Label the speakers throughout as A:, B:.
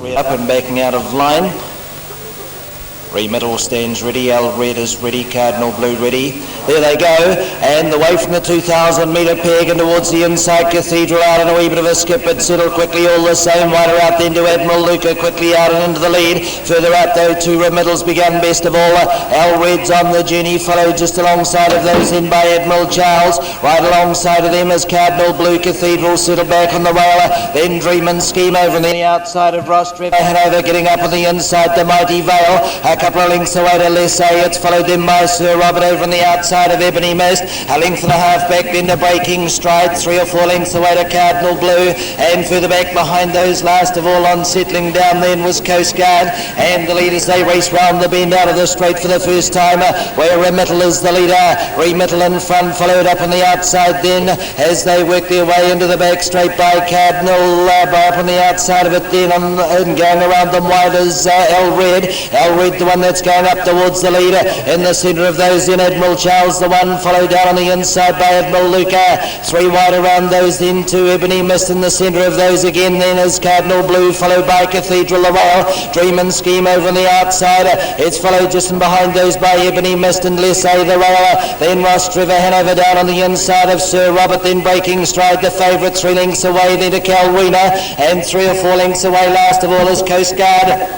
A: We're up and backing out of line. Remittal stands ready, L Red is ready, Cardinal Blue ready. There they go, and away from the 2,000 metre peg and towards the inside Cathedral out and a wee bit of a skip, but settled quickly all the same. Wider out then to Admiral Luca, quickly out and into the lead. Further out though, two remittals begun best of all. L Red's on the journey, followed just alongside of those in by Admiral Charles. Right alongside of them is Cardinal Blue, Cathedral settled back on the rail. Then Dream and Scheme over on the outside of Ross Trevor. Hanover getting up on the inside, the Mighty Vale. A couple of lengths away to Lesae, it's followed then by Sir Robert over on the outside of Ebony Mist. A length and a half back then to Breaking Stride, 3 or 4 lengths away to Cardinal Blue, and further back behind those last of all on settling down then was Coast Guard, and the leaders they race round the bend out of the straight for the first time, where Remittal is the leader. Remittal in front, followed up on the outside then as they work their way into the back straight by Cardinal, up on the outside of it then and going around them wide is L Red, the one that's going up towards the leader. In the centre of those then Admiral Charles, the one followed down on the inside by Admiral Luca. 3 wide around those then to Ebony Mist. In the centre of those again then is Cardinal Blue, followed by Cathedral the rail. Dream and Scheme over on the outside. It's followed just in behind those by Ebony Mist and Lesae the rail. Then Ross Trevor, Hanover down on the inside of Sir Robert, then Breaking Stride the favourite. 3 lengths away then to Calwina, and 3 or 4 lengths away last of all is Coast Guard.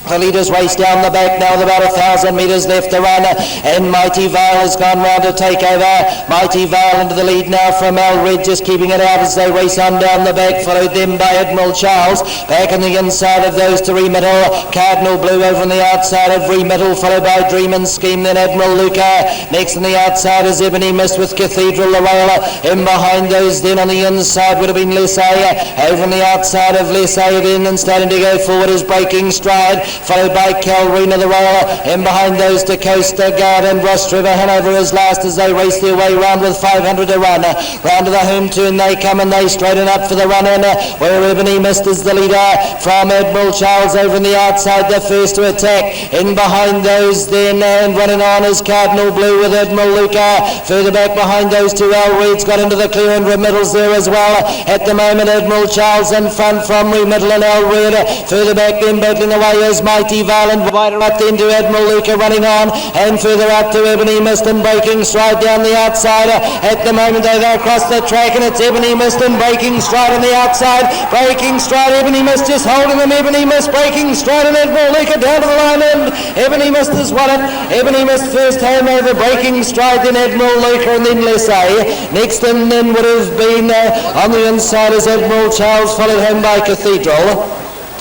A: The leaders race down the back now with about 1,000 metres left to run, and Mighty Vale has gone round to take over. Mighty Vale into the lead now from L Red, just keeping it out as they race on down the back, followed then by Admiral Charles. Back on the inside of those to Remittal. Cardinal Blue over on the outside of Remittal, followed by Dream and Scheme, then Admiral Luca. Next on the outside is Ebony Mist with Cathedral the rail. In behind those then on the inside would have been Lesae. Over on the outside of Lesae then and starting to go forward is Breaking Stride, followed by Calrina the rail, and behind those to Coast Guard and Ross Trevor. Hanover is last as they race their way round with 500 to run. Round to the home turn they come and they straighten up for the run in, where Ebony Mist is the leader from Admiral Charles over on the outside, the first to attack. In behind those then and running on is Cardinal Blue with Admiral Luca. Further back behind those two, L Red's got into the clear and Remittals there as well. At the moment Admiral Charles in front from Remittal and L Red. Further back then battling away is Mighty Vale, and wider up then to Admiral Luca running on, and further up to Ebony Mist and Breaking Stride down the outside. At the moment they go across the track and it's Ebony Mist and Breaking Stride on the outside. Breaking Stride, Ebony Mist just holding them. Ebony Mist, Breaking Stride and Admiral Luca down to the line, and Ebony Mist has won it. Ebony Mist first home over Breaking Stride, then Admiral Luca and then Lesae. Next in then would have been on the inside is Admiral Charles, followed home by Cathedral.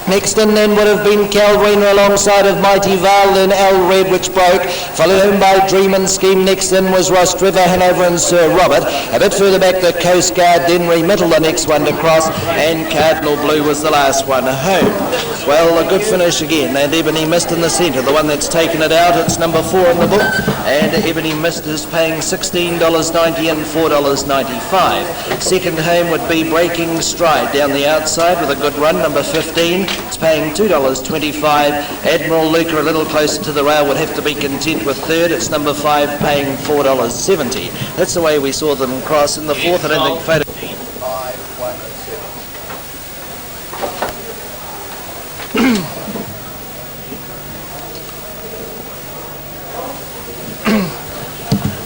A: Next in then would have been Calrina alongside of Mighty Vale, then L Red which broke, followed in by Dream and Scheme. Next in was Ross Trevor, Hanover and Sir Robert. A bit further back the Coast Guard, then Remittal the next one to cross, and Cardinal Blue was the last one home. Well, a good finish again, and Ebony Mist in the centre, the one that's taken it out. It's number 4 in the book, and Ebony Mist is paying $16.90 and $4.95. Second home would be Breaking Stride down the outside with a good run, number 15. It's paying $2.25. Admiral Luca a little closer to the rail would have to be content with third. It's number 5 paying $4.70. That's the way we saw them cross in the fourth. I don't think photo.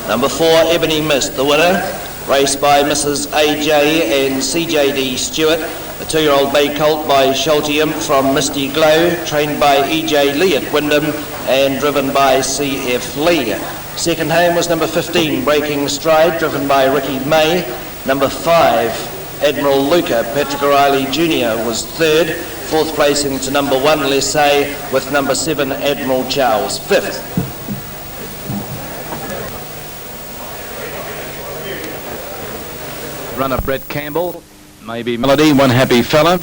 A: Number 4, Ebony Mist, the winner, raced by Mrs. AJ and CJD Stewart. A 2-year-old bay colt by Sholtium from Misty Glow, trained by EJ Lee at Wyndham and driven by CF Lee. Second home was number 15, Breaking Stride, driven by Ricky May. Number 5, Admiral Luca, Patrick O'Reilly Jr. was third. Fourth placing to number 1, Lesae, with number 7, Admiral Charles, fifth.
B: Runner Brett Campbell, maybe Melody, One Happy Fella.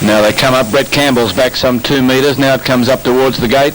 B: Now they come up, Brett Campbell's back some 2 metres, now it comes up towards the gate.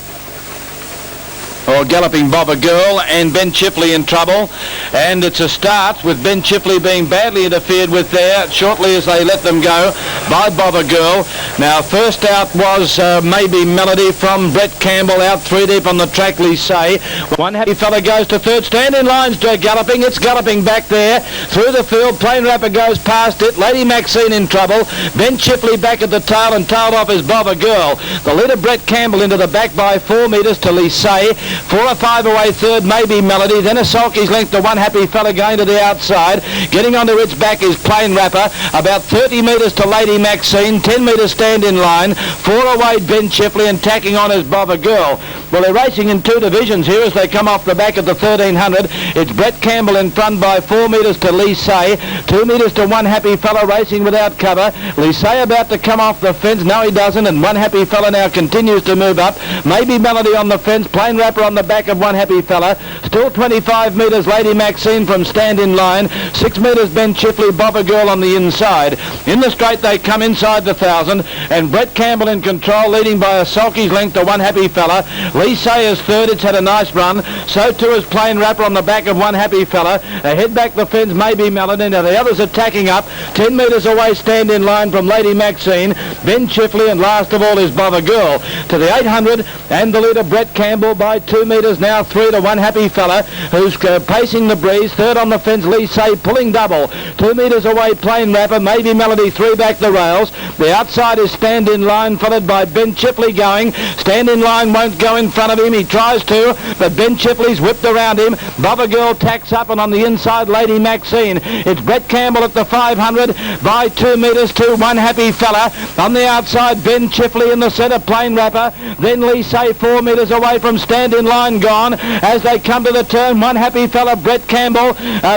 B: Oh, or Galloping Bobber Girl, and Ben Chipley in trouble. And it's a start with Ben Chipley being badly interfered with there shortly as they let them go by Bobber Girl. Now first out was Maybe Melody from Brett Campbell, out 3 deep on the track, Lesae. One Happy Fella goes to third. Stand in lines, Galloping. It's galloping back there through the field. Plain Rapper goes past it. Lady Maxine in trouble. Ben Chipley back at the tail and tailed off his Bobber Girl. The leader Brett Campbell into the back by 4 metres to Lesae. 4 or 5 away third, Maybe Melody. Then a sulky's length to One Happy Fella going to the outside. Getting onto its back is Plain Rapper. About 30 metres to Lady Maxine. 10 metres stand in line. 4 away Ben Chipley and tacking on his Bobber Girl. Well, they're racing in 2 divisions here as they come off the back of the 1300. It's Brett Campbell in front by 4 metres to Lesae. 2 metres to One Happy Fella racing without cover. Lesae about to come off the fence. No, he doesn't. And One Happy Fella now continues to move up. Maybe Melody on the fence. Plain Rapper on the back of One Happy Fella. Still 25 metres Lady Maxine from stand in line. 6 metres Ben Chipley, Bobber Girl on the inside. In the straight they come inside the 1,000. And Brett Campbell in control, leading by a sulky's length to One Happy Fella. Lesae is third. It's had a nice run. So too is Plain Rapper on the back of One Happy Fella. Ahead back the fence, Maybe Melody. Now the others attacking up. 10 metres away, stand in line from Lady Maxine. Ben Chipley, and last of all is Bobber Girl. To the 800, and the leader Brett Campbell by 2 metres, now 3 to One Happy Fella, who's pacing the breeze. Third on the fence, Lesae pulling double. 2 metres away, Plain Rapper. Maybe Melody, 3 back the rails. The outside is stand in line, followed by Ben Chipley going. Stand in line won't go in front of him. He tries to, but Ben Chipley's whipped around him. Bobber Girl tacks up, and on the inside, Lady Maxine. It's Brett Campbell at the 500 by 2 metres to One Happy Fella. On the outside, Ben Chipley in the centre, Plain Rapper. Then Lesae 4 metres away from stand in line gone. As they come to the turn, One Happy Fella, Brett Campbell.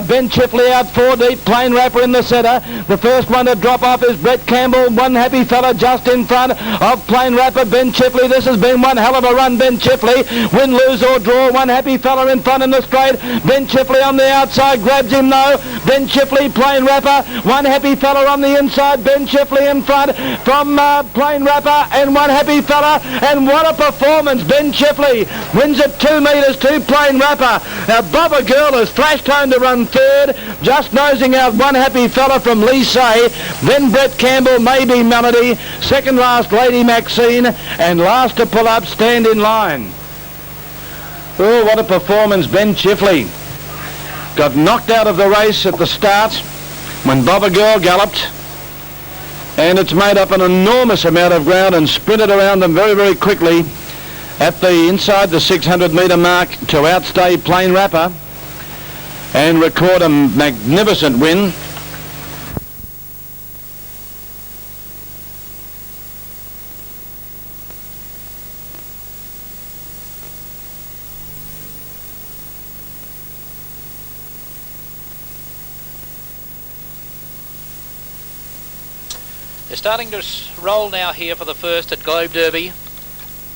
B: Ben Chipley out 4 deep, Plain Rapper in the centre. The first one to drop off is Brett Campbell. One Happy Fella just in front of Plain Rapper, Ben Chipley. This has been one hell of a run, Ben Chipley. Win, lose or draw, One Happy Fella in front in the straight. Ben Chipley on the outside, grabs him though. Ben Chipley, Plain Rapper. One Happy Fella on the inside, Ben Chipley in front from Plain Rapper and One Happy Fella. And what a performance. Ben Chipley wins at 2 metres to Plain Rapper. Now Bobber Girl has flashed home to run third, just nosing out One Happy Fella from Lesae. Then Brett Campbell, Maybe Melody. Second last, Lady Maxine. And last to pull up, stand in line. Oh, what a performance. Ben Chipley got knocked out of the race at the start when Bobber Girl galloped, and it's made up an enormous amount of ground and sprinted around them very, very quickly at the inside the 600 metre mark to outstay Plain Rapper and record a magnificent win.
C: They're starting to roll now here for the first at Globe Derby.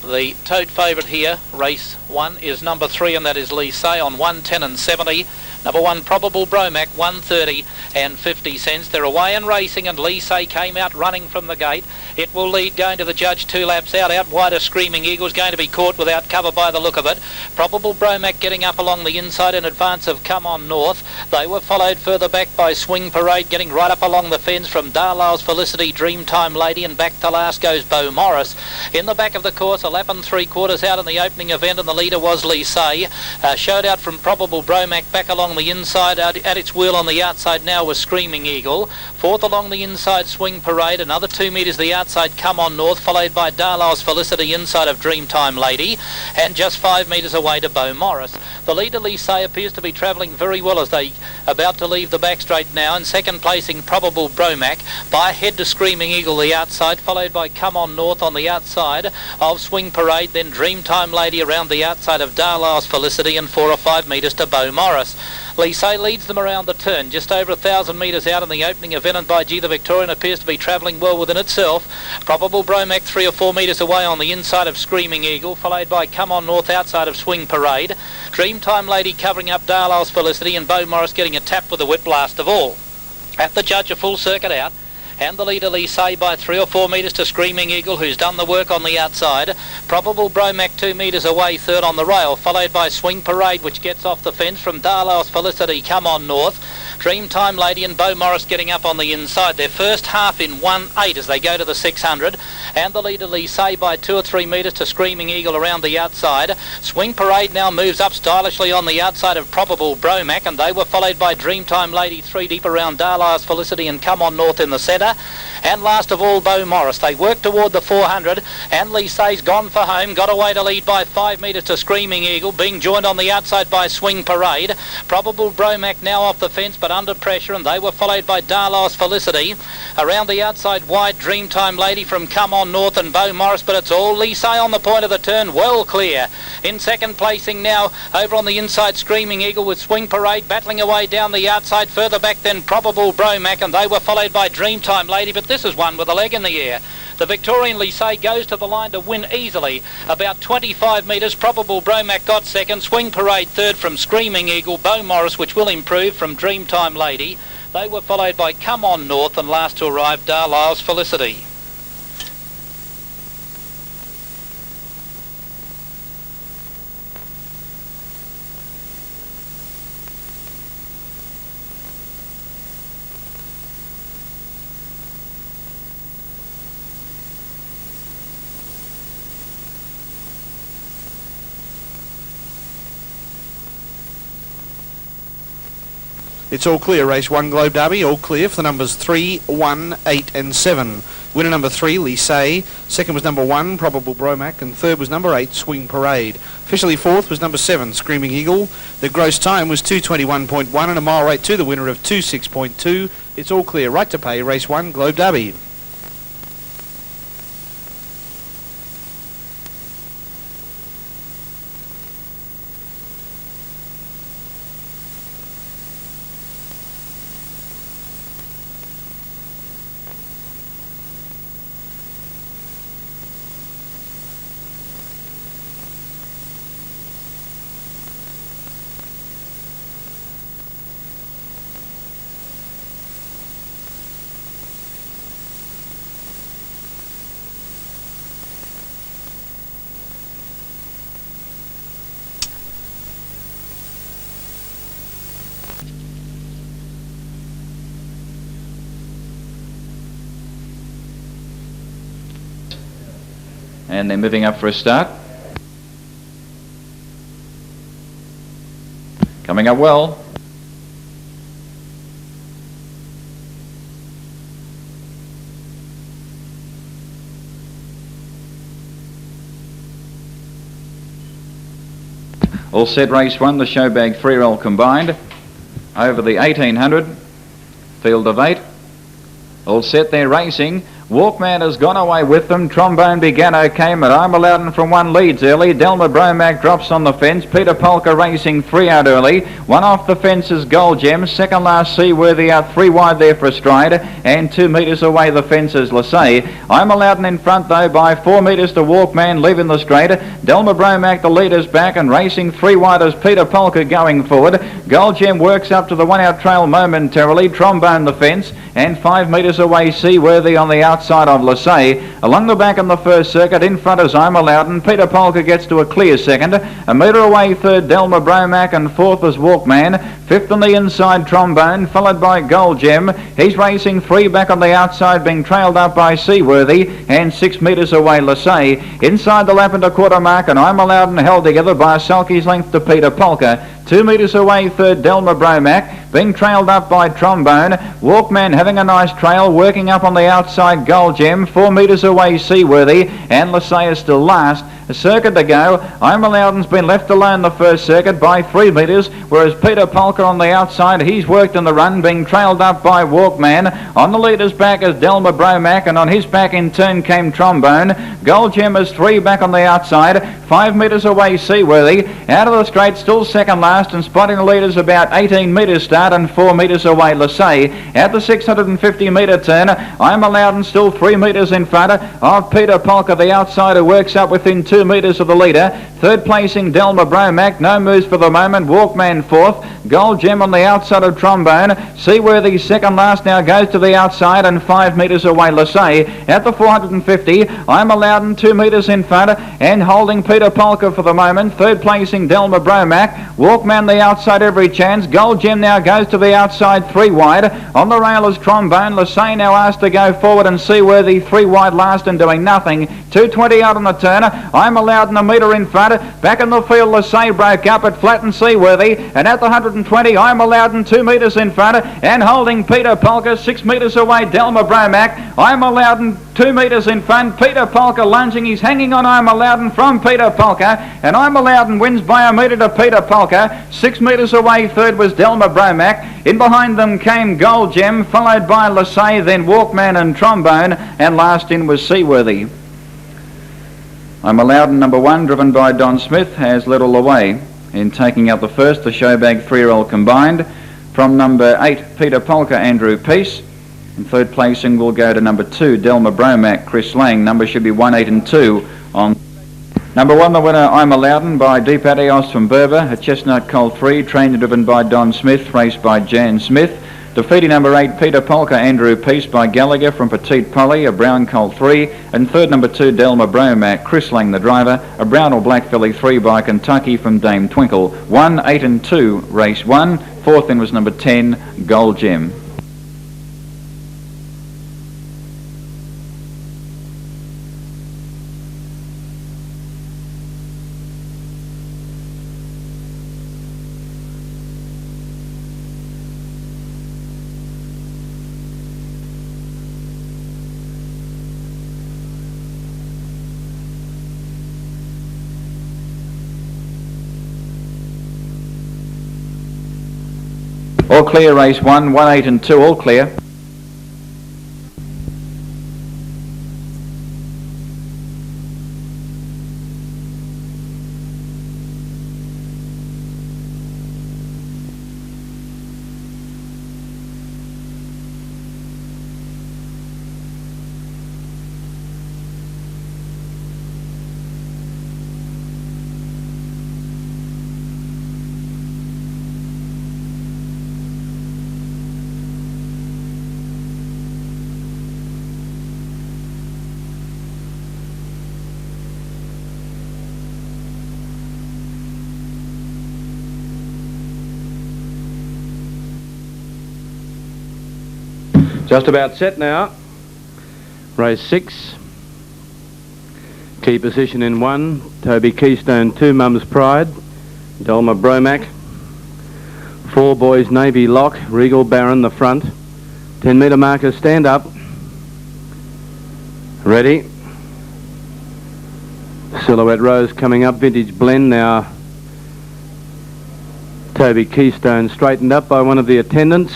C: The tote favourite here, race 1, is number 3, and that is Lesae on 110 and 70. Number 1, Probable Bromac, 130 and 50 cents. They're away and racing, and Lesae came out running from the gate. It will lead going to the judge 2 laps out. Out wide, a Screaming Eagle's going to be caught without cover by the look of it. Probable Bromac getting up along the inside in advance of Come On North. They were followed further back by Swing Parade, getting right up along the fence from Darlow's Felicity, Dreamtime Lady, and back to last goes Beau Morris. In the back of the course, a lap and 3/4 out in the opening event, and the leader was Lesae. Showed out from Probable Bromac back along the inside. At its wheel on the outside now was Screaming Eagle. Fourth along the inside, Swing Parade. Another 2 metres the outside, Come On North, followed by Darlow's Felicity inside of Dreamtime Lady, and just 5 metres away to Beau Morris. The leader, Lesae, appears to be travelling very well as they about to leave the back straight now. In second placing, Probable Bromac, by a head to Screaming Eagle the outside, followed by Come On North on the outside of Swing Parade, then Dreamtime Lady around the outside of Darlow's Felicity, and 4 or 5 metres to Beau Morris. Lesae leads them around the turn, just over 1,000 metres out in the opening event, and by G the Victorian appears to be travelling well within itself. Probable Bromac 3 or 4 metres away on the inside of Screaming Eagle, followed by Come On North outside of Swing Parade. Dreamtime Lady covering up Darlow's Felicity, and Beau Morris getting a tap with the whip last of all. At the judge, a full circuit out. and the leader Lesae by 3 or 4 metres to Screaming Eagle, who's done the work on the outside. Probable Bromac 2 metres away, third on the rail, followed by Swing Parade, which gets off the fence from Darlow's Felicity, Come On North. Dreamtime Lady and Bo Morris getting up on the inside. Their first half in 1.8 as they go to the 600, and the leader Lesae by 2 or 3 metres to Screaming Eagle around the outside. Swing Parade now moves up stylishly on the outside of Probable Bromac, and they were followed by Dreamtime Lady 3 deep around Darlow's Felicity and Come On North in the centre. And last of all, Bo Morris. They work toward the 400, and Lesae's gone for home, got away to lead by 5 metres to Screaming Eagle, being joined on the outside by Swing Parade. Probable Bromac now off the fence but under pressure, and they were followed by Darlow's Felicity. Around the outside wide, Dreamtime Lady from Come On North and Bo Morris, but it's all Lesae on the point of the turn, well clear. In second placing now, over on the inside, Screaming Eagle with Swing Parade battling away down the outside, further back than Probable Bromac, and they were followed by Dreamtime Lady, but this is one with a leg in the air. The Victorian Lesae goes to the line to win easily. About 25 metres, Probable Bromac got second, Swing Parade third from Screaming Eagle, Bo Morris, which will improve, from Dreamtime Lady. They were followed by Come On North, and last to arrive, Darlow's Felicity.
D: It's all clear, race 1 Globe Derby, all clear for the numbers 3, 1, 8 and 7. Winner number 3, Lesae. Second was number 1, Probable Bromac, and third was number 8, Swing Parade. Officially fourth was number 7, Screaming Eagle. The gross time was 2:21.1 and a mile rate to the winner of 2:06.2. It's all clear, right to pay, race 1 Globe Derby.
E: And they're moving up for a start. Coming up well. All set, race 1, the show bag 3-year-old combined. Over the 1800, field of 8. All set, they're racing. Walkman has gone away with them. Trombone began okay, but I'm Loudon from 1 leads early. Delma Bromac drops on the fence. Peter Polka racing 3 out early. 1 off the fence is Gold Gem. Second last Seaworthy out 3 wide there for a stride. And 2 metres away the fence is Lesae. I'm Loudon in front though by 4 metres to Walkman leaving the straight. Delma Bromac the leader's back and racing 3 wide as Peter Polka going forward. Gold Gem works up to the 1 out trail momentarily. Trombone the fence. And 5 metres away Seaworthy on the outside of Lesae. Along the back on the first circuit, in front is I'm Loudon. Peter Polka gets to a clear second. A metre away third, Delma Bromac, and fourth is Walkman. Fifth on the inside, Trombone, followed by Gold Gem. He's racing 3 back on the outside, being trailed up by Seaworthy, and 6 metres away Lesae. Inside the lap and a quarter mark, and I'm Loudon held together by a sulky's length to Peter Polka. 2 metres away third, Delma Bromac, being trailed up by Trombone. Walkman having a nice trail, working up on the outside, Gold Gem. 4 metres away Seaworthy, and Lesae is still last. A circuit to go. I'm Loudon's been left alone the first circuit by 3 metres, whereas Peter Polka on the outside, he's worked in the run, being trailed up by Walkman. On the leader's back is Delma Bromac, and on his back in turn came Trombone. Gold Gem is 3 back on the outside. 5 metres away Seaworthy. Out of the straight, still second last, and spotting the leaders about 18 metres start and 4 metres away Lesae. At the 650 metre turn, I'm Loudon still 3 metres in front of Peter Polka, the outsider, works up within 2 2 metres of the leader. Third placing Delma Bromac, no moves for the moment. Walkman fourth. Gold Gem on the outside of Trombone. Seaworthy second last now goes to the outside and 5 metres away Lesae. At the 450, I'm Loudon 2 metres in front and holding Peter Polka for the moment. Third placing Delma Bromac. Walkman the outside every chance. Gold Gem now goes to the outside 3 wide. On the rail is Trombone. Lesae now asked to go forward and Seaworthy 3 wide last and doing nothing. 220 out on the turn. I'm Loudon a metre in front. Back in the field Lesae broke up at flat and Seaworthy, and at the 120 I'm Loudon 2 metres in front and holding Peter Polka 6 metres away Delma Bromac. I'm Loudon 2 metres in front. Peter Polka lunging. He's hanging on I'm Loudon from Peter Polka, and I'm Loudon wins by a metre to Peter Polka. 6 metres away third was Delma Bromac. In behind them came Gold Gem, followed by Lesae, then Walkman and Trombone, and last in was Seaworthy. I'm Loudon number 1, driven by Don Smith, has led all the way. In taking out the first, the showbag 3-year-old combined. From number 8, Peter Polka, Andrew Peace. In third placing will go to number 2, Delma Bromac, Chris Lang. Number should be 1, 8 and 2 on. Number 1, the winner, I'm Loudon by Deep Adios from Berber. A Chestnut Colt 3, trained and driven by Don Smith, raced by Jan Smith. Defeating number 8, Peter Polka, Andrew Peace by Gallagher from Petite Polly, a brown colt 3. And third, number 2, Delma Bromac, Chris Lang the driver, a brown or black filly 3 by Kentucky from Dame Twinkle. 1, 8 and 2, race 1. Fourth in was number 10, Gold Gem. All clear, race 1, 1, 8 and 2, all clear.
B: Just about set now. Race 6. Key position in 1. Toby Keystone 2, Mum's Pride. Delma Bromac. 4 Boys Navy Lock. Regal Baron the front. 10 metre markers stand up. Ready. Silhouette Rose coming up. Vintage Blend now. Toby Keystone straightened up by one of the attendants.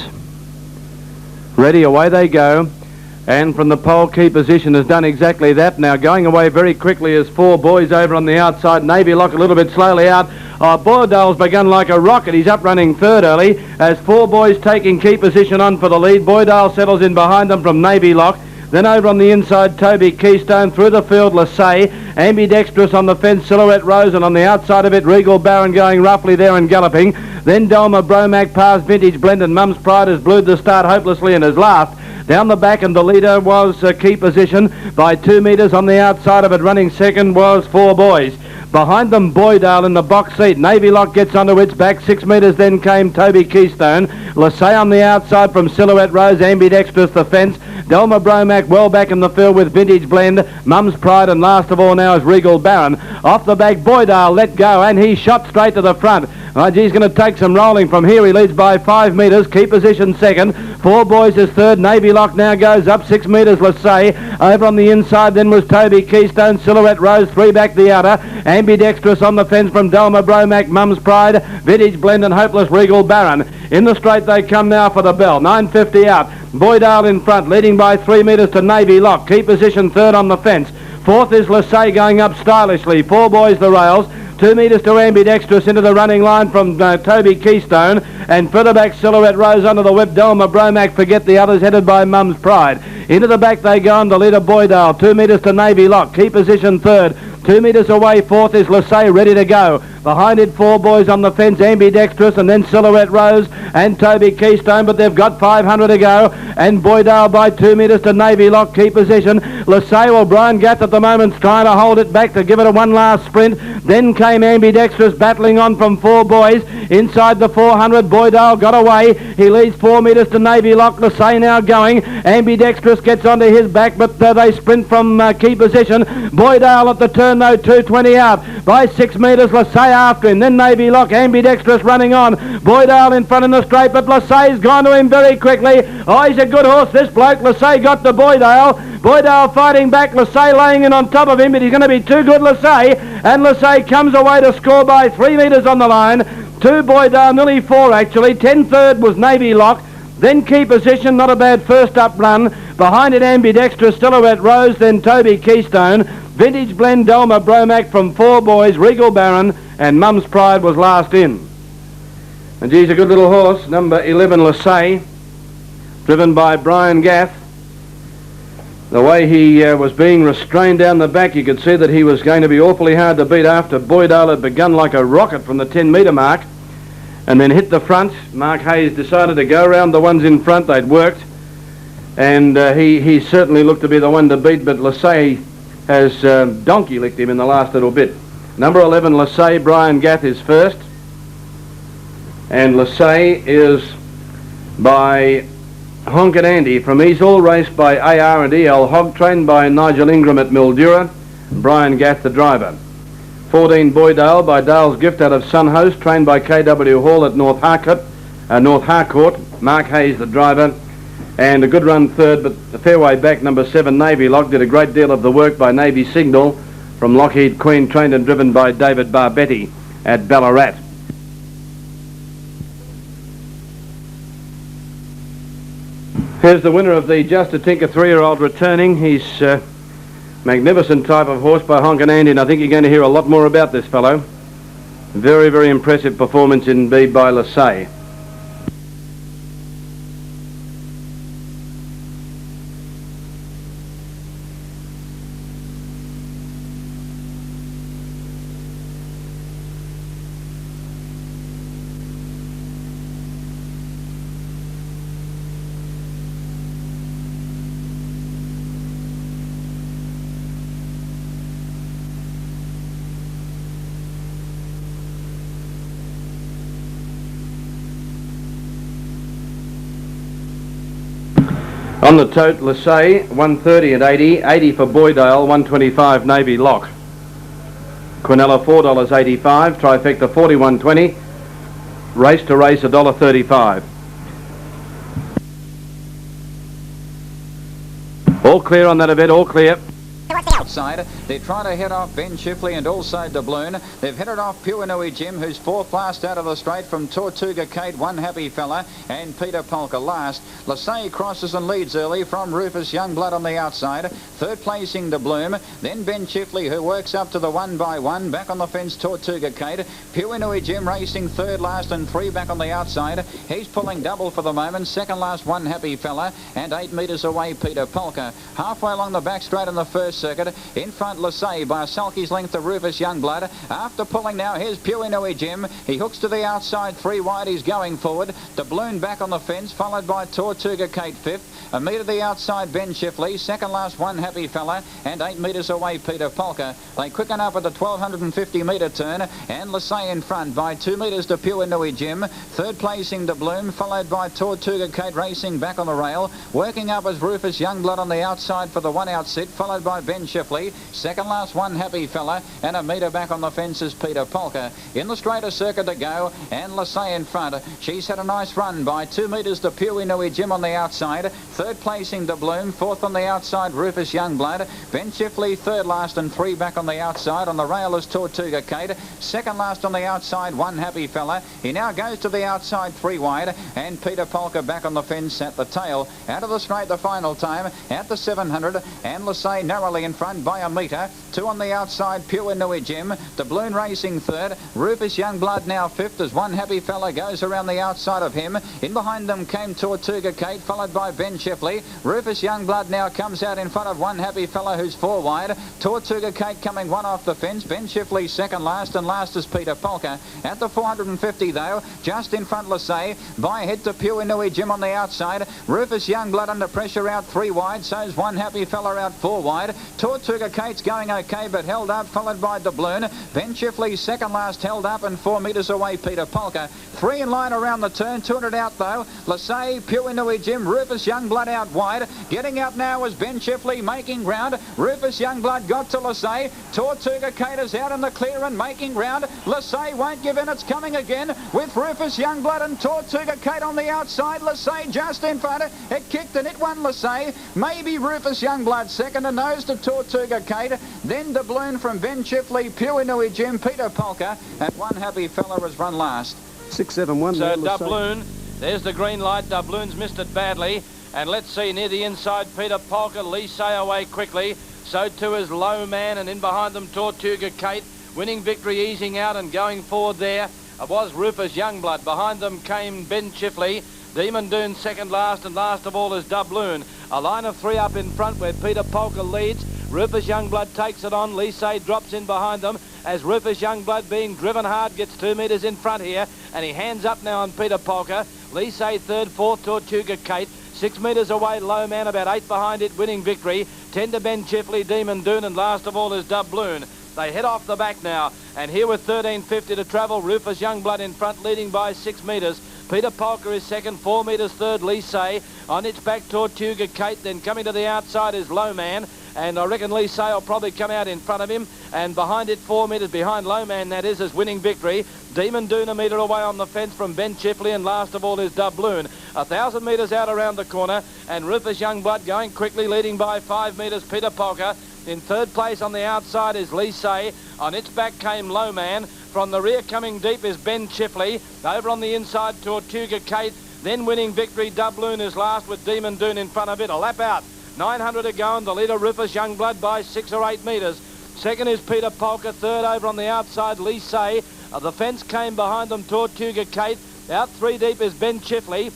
B: Ready, away they go. And from the pole, key position has done exactly that. Now going away very quickly is 4 Boys over on the outside. Navy Lock a little bit slowly out. Boydale's begun like a rocket. He's up running third early as 4 Boys taking key position on for the lead. Boydale settles in behind them from Navy Lock. Then over on the inside, Toby Keystone. Through the field, Lesae. Ambidextrous on the fence, Silhouette Rose. And on the outside of it, Regal Baron going roughly there and galloping. Then Delma Bromac past Vintage Blend, and Mum's Pride has blued the start hopelessly and has laughed. Down the back, and the leader was key position by 2 metres. On the outside of it, running second was 4 Boys. Behind them, Boydale in the box seat. Navy Lock gets onto its back. 6 metres then came Toby Keystone. Lesae on the outside from Silhouette Rose. Ambidextrous the fence. Delma Bromac well back in the field with Vintage Blend. Mum's Pride, and last of all now is Regal Baron. Off the back, Boydale let go, and he shot straight to the front. Oh, he's going to take some rolling from here. He leads by 5 metres. Key position second. 4 Boys is third. Navy Lock now goes up 6 metres. Lesae over on the inside. Then was Toby Keystone. Silhouette Rose 3 back the outer. Ambidextrous on the fence from Delma Bromac. Mum's Pride, Vintage Blend, and Hopeless Regal Baron. In the straight they come now for the bell. 9.50 out. Boydale in front, leading by 3 metres to Navy Lock. Key position third on the fence. Fourth is Lesae going up stylishly. 4 Boys the rails. 2 metres to Ambidextrous into the running line from Toby Keystone, and further back Silhouette Rose under the whip. Delma Bromac, forget the others, headed by Mum's Pride. Into the back they go on, the leader Boydale. 2 metres to Navy Lock. Key position third. 2 metres away, fourth is Lesae, ready to go. Behind it, 4 boys on the fence, Ambidextrous, and then Silhouette Rose and Toby Keystone, but they've got 500 to go. And Boydale by 2 metres to Navy Lock, keep position. Lesae, well, Brian Gath at the moment's trying to hold it back to give it a one last sprint. Then came Ambidextrous battling on from 4 boys. Inside the 400, Boydale got away. He leads 4 metres to Navy Lock. Lesae now going. Ambidextrous gets onto his back, but they sprint from key position. Boydale at the turn though, 2:20 out. By 6 metres, Lesae after him. Then Navy Lock, Ambidextrous running on. Boydale in front in the straight, but Lesae's gone to him very quickly. Oh, he's a good horse, this bloke. Lesae got to Boydale. Boydale fighting back. Lesae laying in on top of him, but he's going to be too good, Lesae. And Lesae comes away to score by 3 metres on the line. 2 Boydale, nearly 4 actually. 10-3rd was Navy Lock. Then key position, not a bad first up run. Behind it, Ambidextrous, Silhouette Rose, then Toby Keystone. Vintage Blend, Delma Bromac from 4 boys, Regal Baron, and Mum's Pride was last in. And geez, a good little horse, number 11, Lesae, driven by Brian Gath. The way he was being restrained down the back, you could see that he was going to be awfully hard to beat after Boydale had begun like a rocket from the 10 metre mark and then hit the front. Mark Hayes decided to go around the ones in front. They'd worked, and he certainly looked to be the one to beat, but Lesae has donkey licked him in the last little bit. Number 11, Lesae, Brian Gath is first, and Lesae is by Honkin' Andy from Easel, raced by AR and EL Hogg, trained by Nigel Ingram at Mildura, Brian Gath the driver. 14 Boydale by Dale's Gift out of Sunhost, trained by KW Hall at North Harcourt, Mark Hayes the driver. And a good run third, but the fairway back, number 7 Navy Lock, did a great deal of the work by Navy Signal from Lockheed Queen, trained and driven by David Barbetti at Ballarat. Here's the winner of the Just a Tinker 3-year-old returning. He's magnificent type of horse by Honkin' Andy, and I think you're going to hear a lot more about this fellow. Very, very impressive performance indeed by Lesae. On the tote, Lesae, 130 at 80, 80 for Boydale, 125 Navy Lock. Quinella, $4.85, trifecta, 41.20, race to race, $1.35. All clear on that event, all clear.
E: Outside, they're trying to head off Ben Shipley and also Doubloon. They've headed off Puinui Jim, who's 4th last out of the straight from Tortuga Kate, One Happy Fella, and Peter Polka last. Lesae crosses and leads early from Rufus Youngblood on the outside. 3rd placing Doubloon, then Ben Shipley, who works up to the 1 by 1. Back on the fence, Tortuga Kate. Puinui Jim racing 3rd last and 3 back on the outside. He's pulling double for the moment. 2nd last, One Happy Fella, and 8 metres away, Peter Polka. Halfway along the back straight in the first circuit. In front, Lesae by a sulky's length to Rufus Youngblood. After pulling now, here's Puinui Jim. He hooks to the outside, 3 wide. He's going forward. Doubloon back on the fence, followed by Tortuga Kate 5th. A metre to the outside, Ben Shipley. 2nd last, One Happy Fella, and 8 metres away, Peter Polka. They quicken up at the 1250 metre turn, and Lesae in front by 2 metres to Puinui Jim. 3rd placing Doubloon, followed by Tortuga Kate racing back on the rail. Working up as Rufus Youngblood on the outside for the 1 out sit, followed by Ben Shipley. 2nd last, One Happy Fella, and a metre back on the fence is Peter Polka. In the straighter circuit to go, and Lesae in front. She's had a nice run by 2 metres to Puinui Jim on the outside. 3rd placing Doubloon, 4th on the outside, Rufus Youngblood. Ben Shipley 3rd last and 3 back on the outside. On the rail is Tortuga Kate. 2nd last on the outside, One Happy Fella. He now goes to the outside 3 wide, and Peter Polka back on the fence at the tail. Out of the straight the final time at the 700, and Lesae narrowly Chifley in front by a metre. 2 on the outside, Pure Nui Jim. Doubloon racing third. Rufus Youngblood now fifth as One Happy Fella goes around the outside of him. In behind them came Tortuga Kate, followed by Ben Chifley. Rufus Youngblood now comes out in front of One Happy Fella, who's 4 wide. Tortuga Kate coming 1 off the fence. Ben Chifley second last, and last is Peter Polka. At the 450 though, just in front Lesae. By head to Pure Nui Jim on the outside. Rufus Youngblood under pressure out 3 wide. So's One Happy Fella out 4 wide. Tortuga Kate's going okay, but held up, followed by Doubloon. Ben Chifley second last, held up, and 4 metres away Peter Polka. 3 in line around the turn, 200 out though. Lesae, Pure Nui Jim, Rufus Youngblood out wide. Getting out now is Ben Chifley making ground. Rufus Youngblood got to Lesae. Tortuga Kate is out in the clear and making ground. Lesae won't give in, it's coming again with Rufus Youngblood and Tortuga Kate on the outside. Lesae just in front. It kicked and it won Lesae. Maybe Rufus Youngblood second, and nose to Tortuga Kate. Then Doubloon from Ben Chifley, Pure Nui Jim, Peter Polka, and One Happy Fella has run last.
F: 6-7-1.
B: So Doubloon, there's the green light. Doubloon's missed it badly. And let's see, near the inside, Peter Polka, Lesae away quickly. So too is Low Man, and in behind them, Tortuga Kate. Winning Victory easing out and going forward there. It was Rufus Youngblood. Behind them came Ben Chifley. Demon Doon second last, and last of all is Doubloon. A line of 3 up in front where Peter Polka leads. Rufus Youngblood takes it on. Lesae drops in behind them as Rufus Youngblood, being driven hard, gets 2 metres in front here, and he hands up now on Peter Polka. Lesae third, fourth Tortuga Kate. 6 metres away, Low Man, about 8 behind it, Winning Victory. 10 to Ben Chifley, Demon Doon, and last of all is Doubloon. They head off the back now, and here with 13.50 to travel, Rufus Youngblood in front, leading by 6 metres. Peter Polka is second, 4 metres third, Lesae. On its back, Tortuga Kate. Then coming to the outside is Low Man, and I reckon Lesae will probably come out in front of him. And behind it, 4 metres behind Low Man, that is Winning Victory. Demon Doon a metre away on the fence from Ben Chifley, and last of all is Doubloon. 1,000 metres out around the corner, and Rufus Youngblood going quickly, leading by 5 metres, Peter Polka. In third place on the outside is Lesae. On its back came Low Man. From the rear coming deep is Ben Chifley. Over on the inside, Tortuga Kate. Then Winning Victory. Doubloon is last with Demon Doon in front of it. A lap out. 900 to go, and the leader Rufus Youngblood by 6 or 8 metres. Second is Peter Polka. Third over on the outside, Lesae. The fence came behind them, Tortuga Kate. Out 3 deep is Ben Chifley.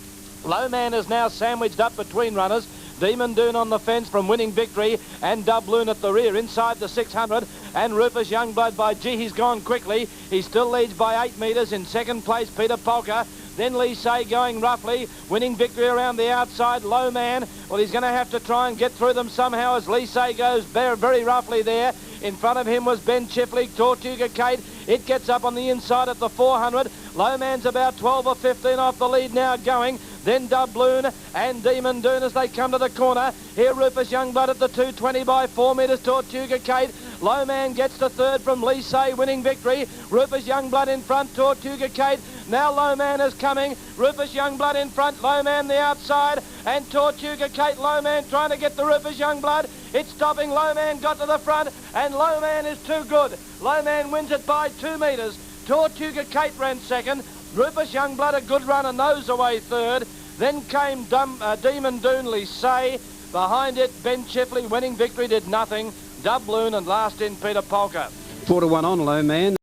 B: Low Man is now sandwiched up between runners. Demon Doon on the fence from Winning Victory, and Doubloon at the rear inside the 600, and Rufus Youngblood by gee, he's gone quickly. He still leads by 8 metres. In second place, Peter Polka. Then Lesae going roughly. Winning Victory around the outside. Low Man, well, he's going to have to try and get through them somehow as Lesae goes very, very roughly there. In front of him was Ben Chifley, Tortuga Kate. It gets up on the inside at the 400. Low Man's about 12 or 15 off the lead now going. Then Doubloon and Demon Doon as they come to the corner. Here Rufus Youngblood at the 220 by 4 metres, Tortuga Kate. Low Man gets to third from Lesae, Winning Victory. Rufus Youngblood in front, Tortuga Kate. Now Low Man is coming. Rufus Youngblood in front, Low Man the outside, and Tortuga Kate. Low Man trying to get the Rufus Youngblood. It's stopping. Low Man got to the front, and Low Man is too good. Low Man wins it by 2 metres. Tortuga Kate ran second. Rufus Youngblood a good run, and nose away third. Then came Demon Doon, Lesae. Behind it, Ben Chifley, Winning Victory did nothing. Doubloon, and last in Peter Polka.
F: 4-1 on Low Man.